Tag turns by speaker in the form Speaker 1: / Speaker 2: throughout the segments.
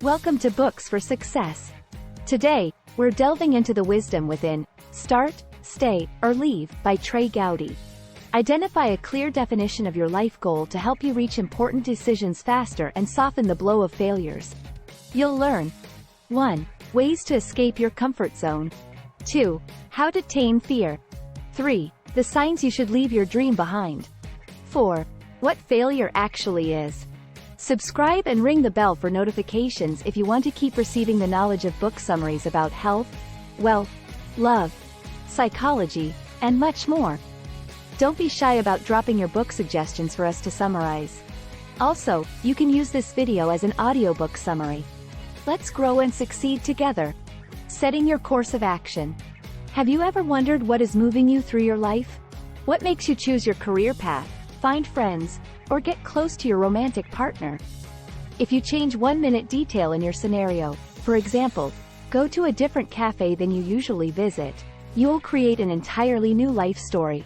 Speaker 1: Welcome to Books for Success. Today, we're delving into the wisdom within Start, Stay, or Leave by Trey Gowdy. Identify a clear definition of your life goal to help you reach important decisions faster and soften the blow of failures. You'll learn 1. Ways to escape your comfort zone. 2. How to tame fear. 3. The signs you should leave your dream behind. 4. What failure actually is. Subscribe and ring the bell for notifications if you want to keep receiving the knowledge of book summaries about health, wealth, love, psychology, and much more. Don't be shy about dropping your book suggestions for us to summarize. Also, you can use this video as an audiobook summary. Let's grow and succeed together. Setting your course of action. Have you ever wondered what is moving you through your life? What makes you choose your career path, find friends, or get close to your romantic partner? If you change one minute detail in your scenario, for example, go to a different cafe than you usually visit, you'll create an entirely new life story.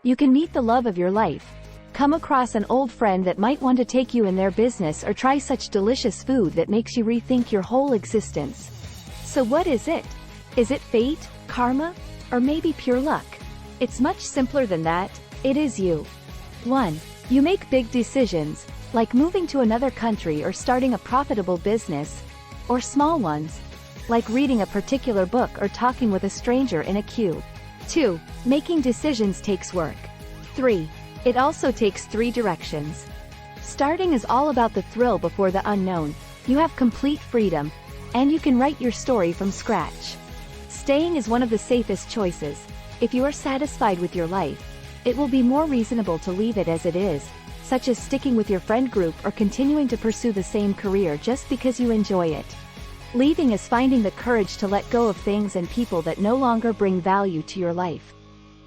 Speaker 1: You can meet the love of your life, come across an old friend that might want to take you in their business, or try such delicious food that makes you rethink your whole existence. So what is it? Is it fate, karma, or maybe pure luck? It's much simpler than that. It is you. 1. You make big decisions, like moving to another country or starting a profitable business, or small ones, like reading a particular book or talking with a stranger in a queue. 2. Making decisions takes work. 3. It also takes 3 directions. Starting is all about the thrill before the unknown. You have complete freedom, and you can write your story from scratch. Staying is one of the safest choices. If you are satisfied with your life, it will be more reasonable to leave it as it is, such as sticking with your friend group or continuing to pursue the same career just because you enjoy it. Leaving is finding the courage to let go of things and people that no longer bring value to your life.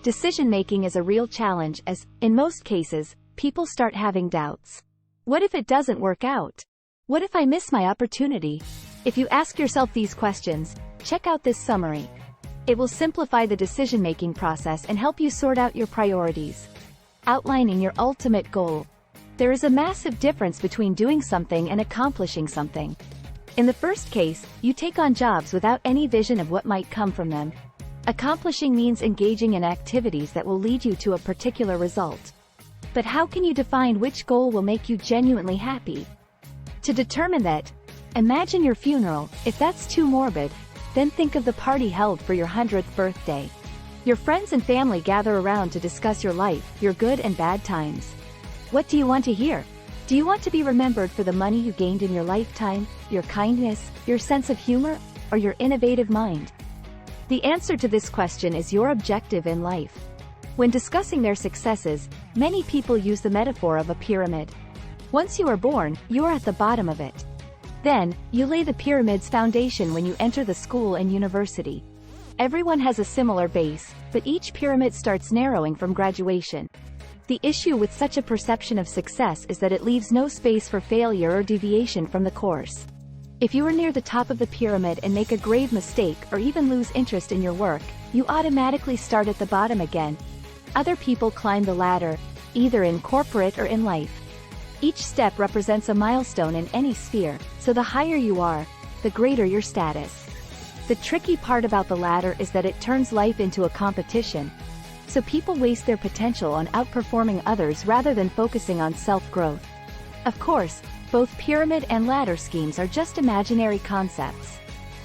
Speaker 1: Decision-making is a real challenge as, in most cases, people start having doubts. What if it doesn't work out? What if I miss my opportunity? If you ask yourself these questions, check out this summary. It will simplify the decision-making process and help you sort out your priorities. Outlining your ultimate goal. There is a massive difference between doing something and accomplishing something. In the first case, you take on jobs without any vision of what might come from them. Accomplishing means engaging in activities that will lead you to a particular result. But how can you define which goal will make you genuinely happy? To determine that, imagine your funeral. If that's too morbid, then think of the party held for your 100th birthday. Your friends and family gather around to discuss your life, your good and bad times. What do you want to hear? Do you want to be remembered for the money you gained in your lifetime, your kindness, your sense of humor, or your innovative mind? The answer to this question is your objective in life. When discussing their successes, many people use the metaphor of a pyramid. Once you are born, you are at the bottom of it. Then, you lay the pyramid's foundation when you enter the school and university. Everyone has a similar base, but each pyramid starts narrowing from graduation. The issue with such a perception of success is that it leaves no space for failure or deviation from the course. If you are near the top of the pyramid and make a grave mistake or even lose interest in your work, you automatically start at the bottom again. Other people climb the ladder, either in corporate or in life. Each step represents a milestone in any sphere, so the higher you are, the greater your status. The tricky part about the ladder is that it turns life into a competition. So people waste their potential on outperforming others rather than focusing on self-growth. Of course, both pyramid and ladder schemes are just imaginary concepts.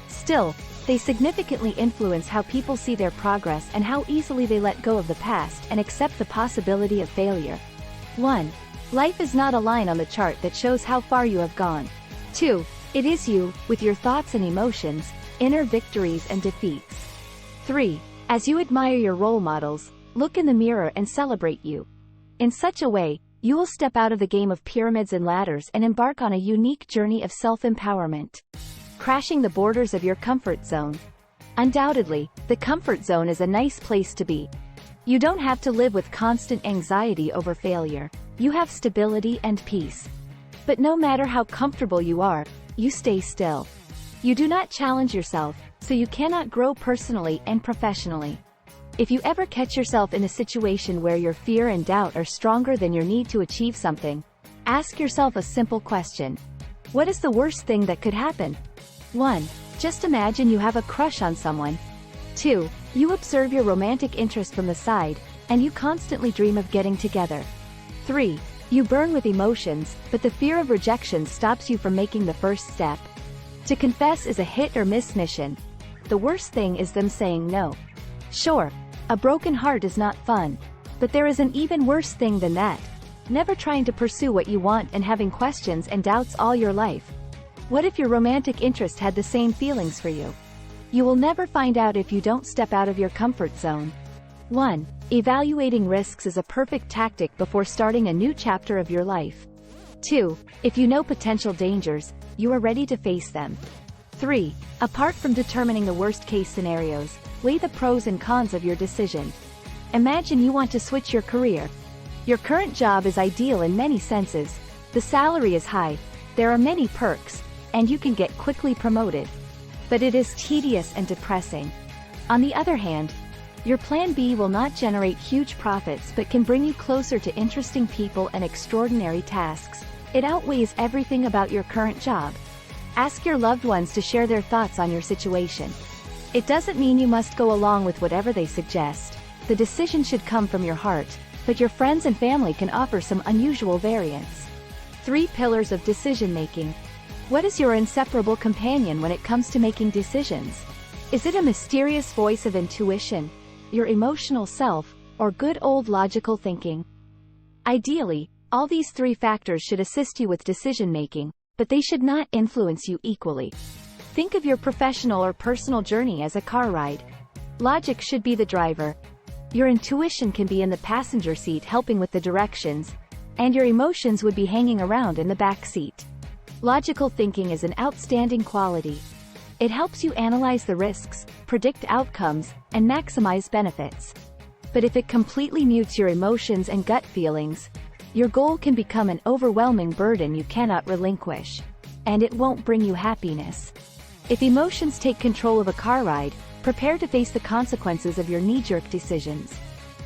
Speaker 1: Still, they significantly influence how people see their progress and how easily they let go of the past and accept the possibility of failure. 1. Life is not a line on the chart that shows how far you have gone. 2. It is you, with your thoughts and emotions, inner victories and defeats. 3. As you admire your role models, look in the mirror and celebrate you. In such a way, you will step out of the game of pyramids and ladders and embark on a unique journey of self-empowerment. Crashing the borders of your comfort zone. Undoubtedly, the comfort zone is a nice place to be. You don't have to live with constant anxiety over failure. You have stability and peace. But no matter how comfortable you are, you stay still. You do not challenge yourself, so you cannot grow personally and professionally. If you ever catch yourself in a situation where your fear and doubt are stronger than your need to achieve something, ask yourself a simple question. What is the worst thing that could happen? 1. Just imagine you have a crush on someone. 2. You observe your romantic interest from the side, and you constantly dream of getting together. 3. You burn with emotions, but the fear of rejection stops you from making the first step. To confess is a hit or miss mission. The worst thing is them saying no. Sure, a broken heart is not fun, but there is an even worse thing than that. Never trying to pursue what you want and having questions and doubts all your life. What if your romantic interest had the same feelings for you? You will never find out if you don't step out of your comfort zone. 1. Evaluating risks is a perfect tactic before starting a new chapter of your life. 2. If you know potential dangers, you are ready to face them. 3. Apart from determining the worst-case scenarios, weigh the pros and cons of your decision. Imagine you want to switch your career. Your current job is ideal in many senses. The salary is high, there are many perks, and you can get quickly promoted. But it is tedious and depressing. On the other hand, your plan B will not generate huge profits but can bring you closer to interesting people and extraordinary tasks. It outweighs everything about your current job. Ask your loved ones to share their thoughts on your situation. It doesn't mean you must go along with whatever they suggest. The decision should come from your heart, but your friends and family can offer some unusual variants. 3 pillars of decision-making. What is your inseparable companion when it comes to making decisions? Is it a mysterious voice of intuition, your emotional self, or good old logical thinking? Ideally, all these 3 factors should assist you with decision-making, but they should not influence you equally. Think of your professional or personal journey as a car ride. Logic should be the driver. Your intuition can be in the passenger seat helping with the directions, and your emotions would be hanging around in the back seat. Logical thinking is an outstanding quality. It helps you analyze the risks, predict outcomes, and maximize benefits. But if it completely mutes your emotions and gut feelings, your goal can become an overwhelming burden you cannot relinquish. And it won't bring you happiness. If emotions take control of a car ride, prepare to face the consequences of your knee-jerk decisions.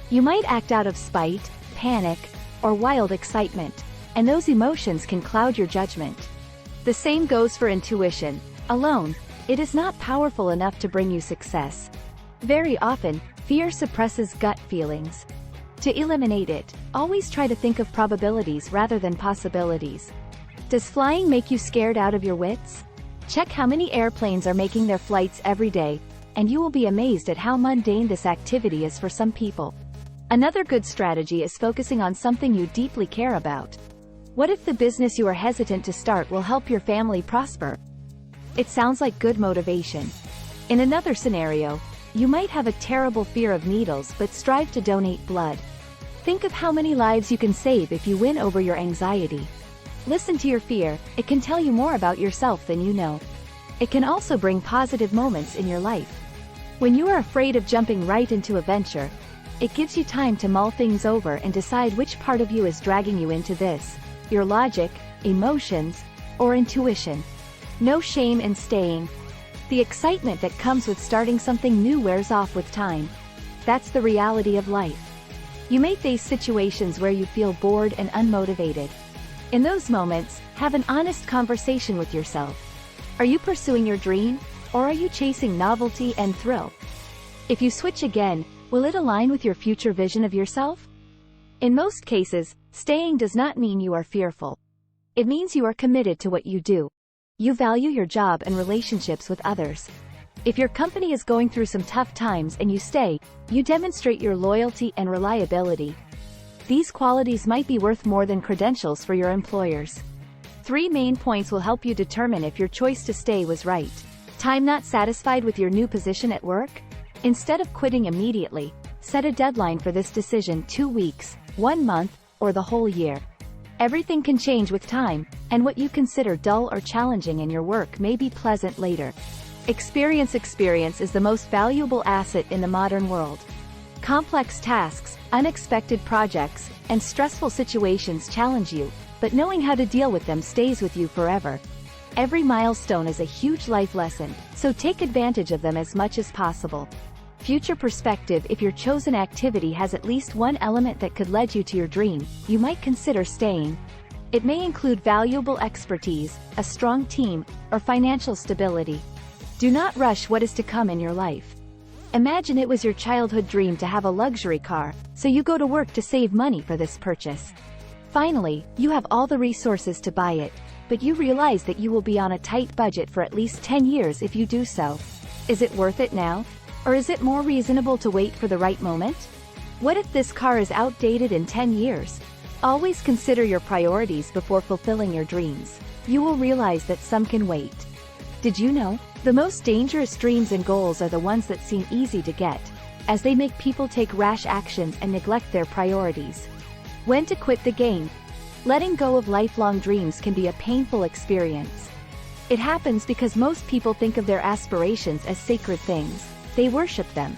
Speaker 1: You might act out of spite, panic, or wild excitement, and those emotions can cloud your judgment. The same goes for intuition. Alone, it is not powerful enough to bring you success. Very often, fear suppresses gut feelings. To eliminate it, always try to think of probabilities rather than possibilities. Does flying make you scared out of your wits? Check how many airplanes are making their flights every day, and you will be amazed at how mundane this activity is for some people. Another good strategy is focusing on something you deeply care about. What if the business you are hesitant to start will help your family prosper? It sounds like good motivation. In another scenario, you might have a terrible fear of needles but strive to donate blood. Think of how many lives you can save if you win over your anxiety. Listen to your fear, it can tell you more about yourself than you know. It can also bring positive moments in your life. When you are afraid of jumping right into a venture, it gives you time to mull things over and decide which part of you is dragging you into this, your logic, emotions, or intuition. No shame in staying. The excitement that comes with starting something new wears off with time. That's the reality of life. You may face situations where you feel bored and unmotivated. In those moments, have an honest conversation with yourself. Are you pursuing your dream, or are you chasing novelty and thrill? If you switch again, will it align with your future vision of yourself? In most cases, staying does not mean you are fearful. It means you are committed to what you do. You value your job and relationships with others. If your company is going through some tough times and you stay, you demonstrate your loyalty and reliability. These qualities might be worth more than credentials for your employers. 3 main points will help you determine if your choice to stay was right. Time not satisfied with your new position at work? Instead of quitting immediately, set a deadline for this decision: 2 weeks, 1 month, or the whole year. Everything can change with time, and what you consider dull or challenging in your work may be pleasant later. Experience is the most valuable asset in the modern world. Complex tasks, unexpected projects, and stressful situations challenge you, but knowing how to deal with them stays with you forever. Every milestone is a huge life lesson, so take advantage of them as much as possible. Future perspective: if your chosen activity has at least one element that could lead you to your dream, you might consider staying. It may include valuable expertise, a strong team, or financial stability. Do not rush what is to come in your life. Imagine it was your childhood dream to have a luxury car, so you go to work to save money for this purchase. Finally, you have all the resources to buy it, but you realize that you will be on a tight budget for at least 10 years if you do so. Is it worth it now? Or is it more reasonable to wait for the right moment? What if this car is outdated in 10 years? Always consider your priorities before fulfilling your dreams. You will realize that some can wait. Did you know? The most dangerous dreams and goals are the ones that seem easy to get, as they make people take rash actions and neglect their priorities. When to quit the game? Letting go of lifelong dreams can be a painful experience. It happens because most people think of their aspirations as sacred things. They worship them.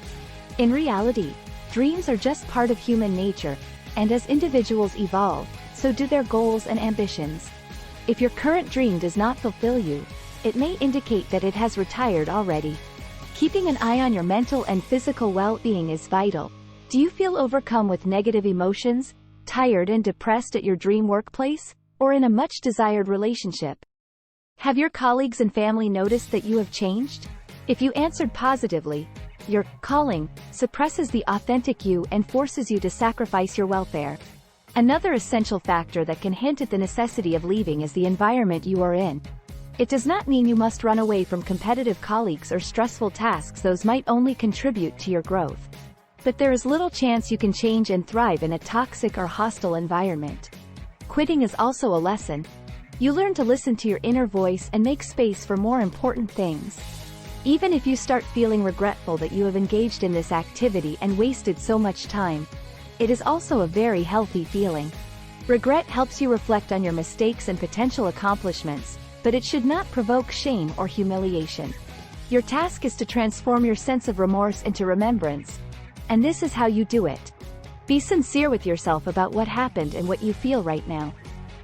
Speaker 1: In reality, dreams are just part of human nature, and as individuals evolve, so do their goals and ambitions. If your current dream does not fulfill you, it may indicate that it has retired already. Keeping an eye on your mental and physical well-being is vital. Do you feel overcome with negative emotions, tired and depressed at your dream workplace, or in a much-desired relationship? Have your colleagues and family noticed that you have changed? If you answered positively, your calling suppresses the authentic you and forces you to sacrifice your welfare. Another essential factor that can hint at the necessity of leaving is the environment you are in. It does not mean you must run away from competitive colleagues or stressful tasks. Those might only contribute to your growth. But there is little chance you can change and thrive in a toxic or hostile environment. Quitting is also a lesson. You learn to listen to your inner voice and make space for more important things. Even if you start feeling regretful that you have engaged in this activity and wasted so much time, it is also a very healthy feeling. Regret helps you reflect on your mistakes and potential accomplishments, but it should not provoke shame or humiliation. Your task is to transform your sense of remorse into remembrance, and this is how you do it. Be sincere with yourself about what happened and what you feel right now.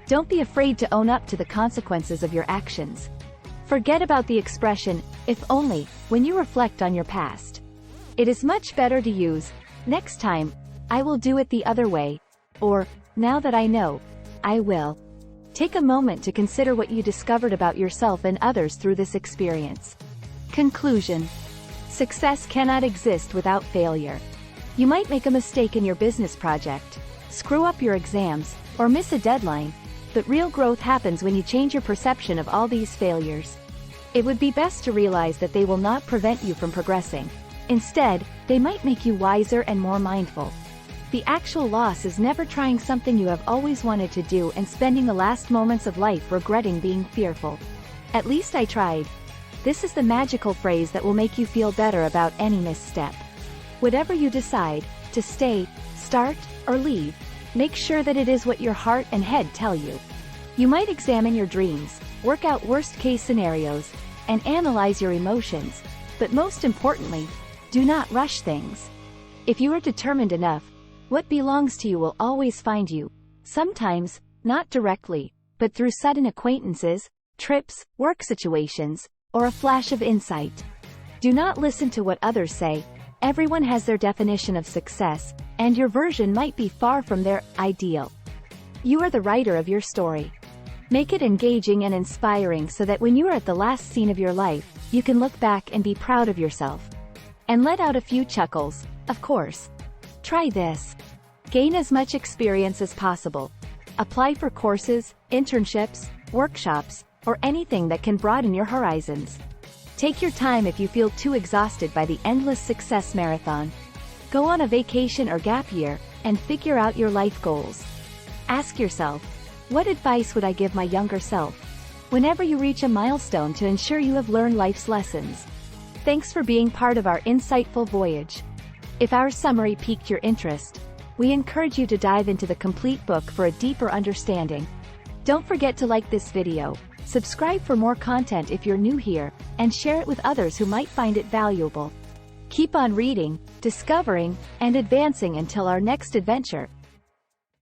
Speaker 1: Don't be afraid to own up to the consequences of your actions. Forget about the expression, "if only," when you reflect on your past. It is much better to use, "next time, I will do it the other way," or, "now that I know, I will." Take a moment to consider what you discovered about yourself and others through this experience. Conclusion. Success cannot exist without failure. You might make a mistake in your business project, screw up your exams, or miss a deadline, but real growth happens when you change your perception of all these failures. It would be best to realize that they will not prevent you from progressing. Instead, they might make you wiser and more mindful. The actual loss is never trying something you have always wanted to do and spending the last moments of life regretting being fearful. "At least I tried." This is the magical phrase that will make you feel better about any misstep. Whatever you decide, to stay, start, or leave, make sure that it is what your heart and head tell you. You might examine your dreams, work out worst-case scenarios, and analyze your emotions, but most importantly, do not rush things. If you are determined enough, what belongs to you will always find you, sometimes, not directly, but through sudden acquaintances, trips, work situations, or a flash of insight. Do not listen to what others say. Everyone has their definition of success, and your version might be far from their ideal. You are the writer of your story. Make it engaging and inspiring so that when you are at the last scene of your life, you can look back and be proud of yourself. And let out a few chuckles, of course. Try this. Gain as much experience as possible. Apply for courses, internships, workshops, or anything that can broaden your horizons. Take your time if you feel too exhausted by the endless success marathon. Go on a vacation or gap year, and figure out your life goals. Ask yourself, what advice would I give my younger self? Whenever you reach a milestone to ensure you have learned life's lessons. Thanks for being part of our insightful voyage. If our summary piqued your interest, we encourage you to dive into the complete book for a deeper understanding. Don't forget to like this video, subscribe for more content if you're new here, and share it with others who might find it valuable. Keep on reading, discovering, and advancing until our next adventure.